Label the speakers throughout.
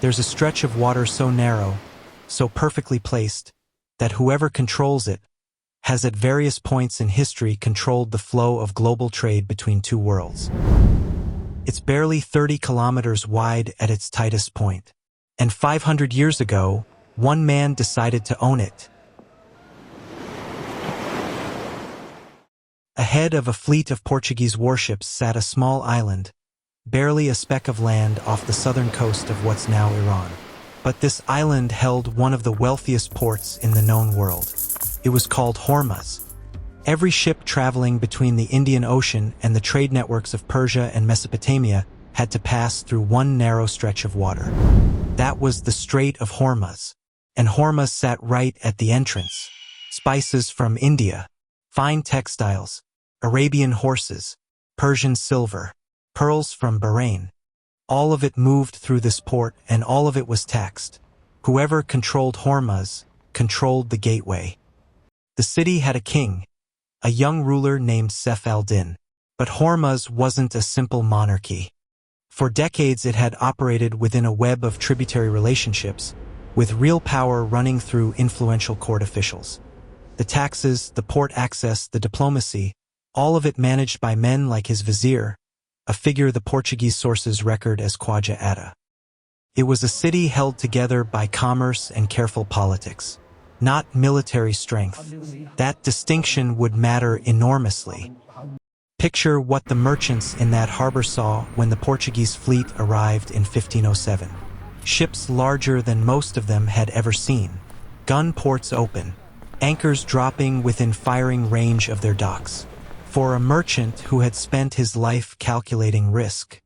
Speaker 1: There's a stretch of water so narrow, so perfectly placed, that whoever controls it has at various points in history controlled the flow of global trade between two worlds. It's barely 30 kilometers wide at its tightest point. And 500 years ago, one man decided to own it. Ahead of a fleet of Portuguese warships sat a small island, barely a speck of land off the southern coast of what's now Iran. But this island held one of the wealthiest ports in the known world. It was called Hormuz. Every ship traveling between the Indian Ocean and the trade networks of Persia and Mesopotamia had to pass through one narrow stretch of water. That was the Strait of Hormuz. And Hormuz sat right at the entrance. Spices from India, fine textiles, Arabian horses, Persian silver, pearls from Bahrain. All of it moved through this port, and all of it was taxed. Whoever controlled Hormuz controlled the gateway. The city had a king, a young ruler named Saif al-Din. But Hormuz wasn't a simple monarchy. For decades it had operated within a web of tributary relationships, with real power running through influential court officials. The taxes, the port access, the diplomacy, all of it managed by men like his vizier, a figure the Portuguese sources record as Khwaja Atta. It was a city held together by commerce and careful politics, not military strength. That distinction would matter enormously. Picture what the merchants in that harbor saw when the Portuguese fleet arrived in 1507. Ships larger than most of them had ever seen, gun ports open, anchors dropping within firing range of their docks. For a merchant who had spent his life calculating risk,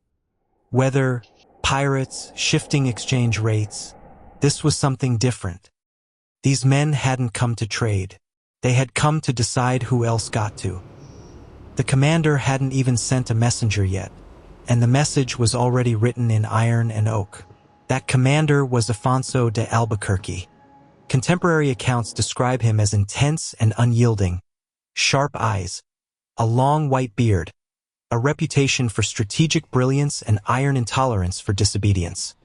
Speaker 1: weather, pirates, shifting exchange rates, this was something different. These men hadn't come to trade. They had come to decide who else got to. The commander hadn't even sent a messenger yet, and the message was already written in iron and oak. That commander was Afonso de Albuquerque. Contemporary accounts describe him as intense and unyielding, sharp eyes, a long white beard, a reputation for strategic brilliance and iron intolerance for disobedience.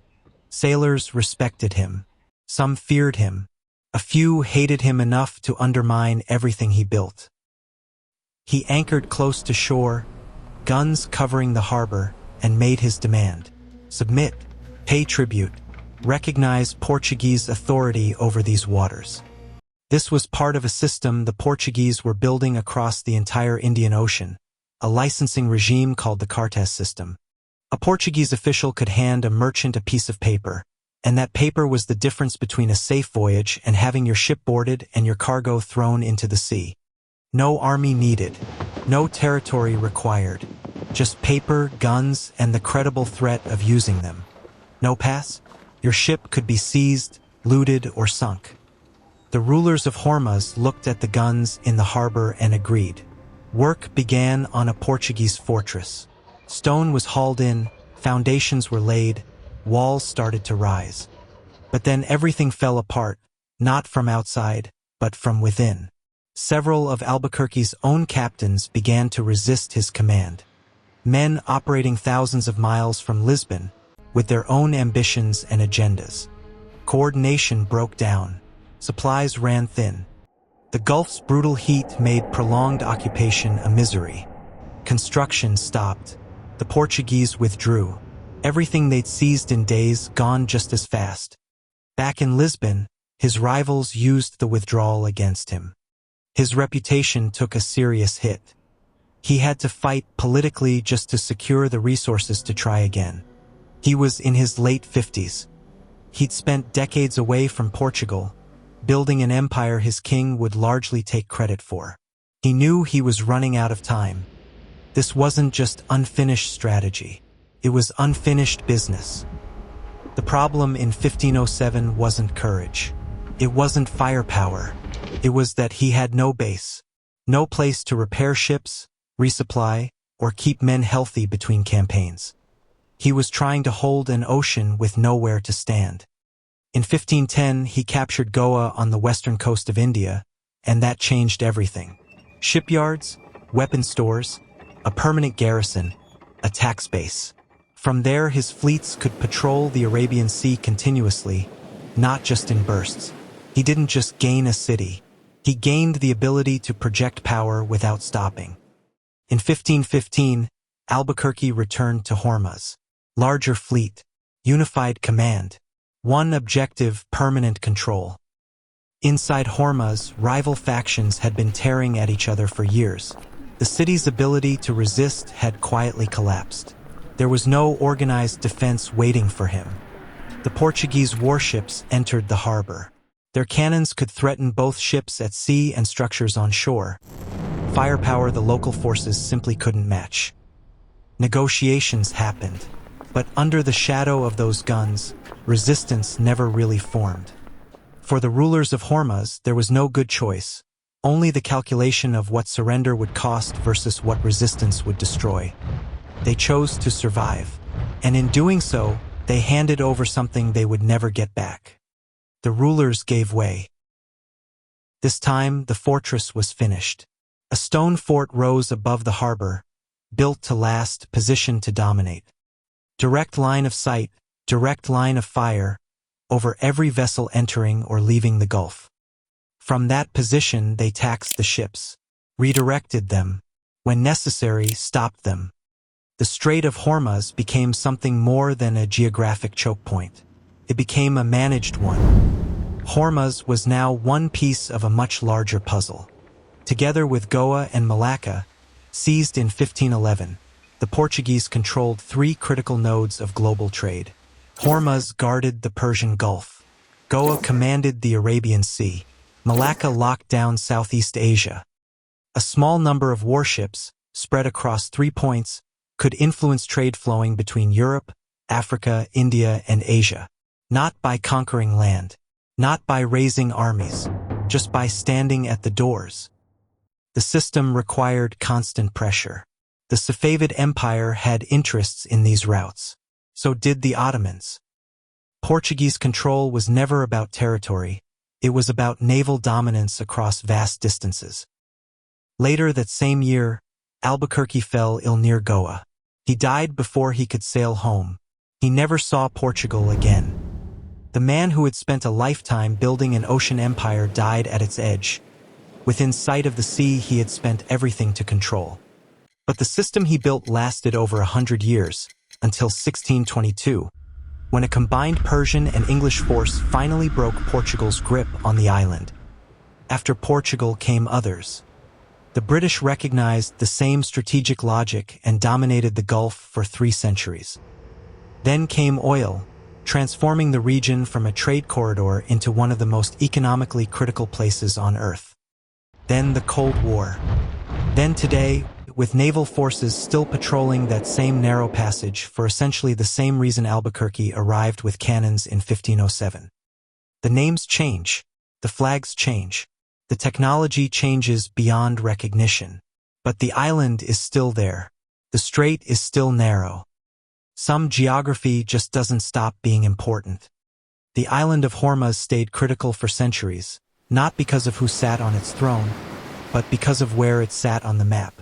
Speaker 1: Sailors respected him. Some feared him. A few hated him enough to undermine everything he built. He anchored close to shore, guns covering the harbor, and made his demand. Submit, pay tribute, recognize Portuguese authority over these waters. This was part of a system the Portuguese were building across the entire Indian Ocean, a licensing regime called the Cartas system. A Portuguese official could hand a merchant a piece of paper, and that paper was the difference between a safe voyage and having your ship boarded and your cargo thrown into the sea. No army needed, no territory required, just paper, guns, and the credible threat of using them. No pass? Your ship could be seized, looted, or sunk. The rulers of Hormuz looked at the guns in the harbor and agreed. Work began on a Portuguese fortress. Stone was hauled in, foundations were laid, walls started to rise. But then everything fell apart, not from outside, but from within. Several of Albuquerque's own captains began to resist his command. Men operating thousands of miles from Lisbon, with their own ambitions and agendas. Coordination broke down. Supplies ran thin. The Gulf's brutal heat made prolonged occupation a misery. Construction stopped. The Portuguese withdrew. Everything they'd seized in days gone just as fast. Back in Lisbon, his rivals used the withdrawal against him. His reputation took a serious hit. He had to fight politically just to secure the resources to try again. He was in his late 50s. He'd spent decades away from Portugal, building an empire his king would largely take credit for. He knew he was running out of time. This wasn't just unfinished strategy. It was unfinished business. The problem in 1507 wasn't courage. It wasn't firepower. It was that he had no base, no place to repair ships, resupply, or keep men healthy between campaigns. He was trying to hold an ocean with nowhere to stand. In 1510, he captured Goa on the western coast of India, and that changed everything. Shipyards, weapon stores, a permanent garrison, a tax base. From there, his fleets could patrol the Arabian Sea continuously, not just in bursts. He didn't just gain a city. He gained the ability to project power without stopping. In 1515, Albuquerque returned to Hormuz. Larger fleet, unified command, one objective, permanent control. Inside Hormuz, rival factions had been tearing at each other for years. The city's ability to resist had quietly collapsed. There was no organized defense waiting for him. The Portuguese warships entered the harbor. Their cannons could threaten both ships at sea and structures on shore. Firepower the local forces simply couldn't match. Negotiations happened, but under the shadow of those guns, resistance never really formed. For the rulers of Hormuz, there was no good choice, only the calculation of what surrender would cost versus what resistance would destroy. They chose to survive, and in doing so, they handed over something they would never get back. The rulers gave way. This time, the fortress was finished. A stone fort rose above the harbor, built to last, positioned to dominate. Direct line of sight, direct line of fire, over every vessel entering or leaving the Gulf. From that position, they taxed the ships, redirected them, when necessary, stopped them. The Strait of Hormuz became something more than a geographic choke point. It became a managed one. Hormuz was now one piece of a much larger puzzle. Together with Goa and Malacca, seized in 1511, the Portuguese controlled three critical nodes of global trade. Hormuz guarded the Persian Gulf. Goa commanded the Arabian Sea. Malacca locked down Southeast Asia. A small number of warships, spread across 3 points, could influence trade flowing between Europe, Africa, India, and Asia. Not by conquering land, not by raising armies, just by standing at the doors. The system required constant pressure. The Safavid Empire had interests in these routes. So did the Ottomans. Portuguese control was never about territory. It was about naval dominance across vast distances. Later that same year, Albuquerque fell ill near Goa. He died before he could sail home. He never saw Portugal again. The man who had spent a lifetime building an ocean empire died at its edge. Within sight of the sea, he had spent everything to control. But the system he built lasted over 100 years, until 1622, when a combined Persian and English force finally broke Portugal's grip on the island. After Portugal came others. The British recognized the same strategic logic and dominated the Gulf for 3 centuries. Then came oil, transforming the region from a trade corridor into one of the most economically critical places on Earth. Then the Cold War. Then today, with naval forces still patrolling that same narrow passage for essentially the same reason Albuquerque arrived with cannons in 1507. The names change, the flags change, the technology changes beyond recognition. But the island is still there. The strait is still narrow. Some geography just doesn't stop being important. The island of Hormuz stayed critical for centuries, not because of who sat on its throne, but because of where it sat on the map.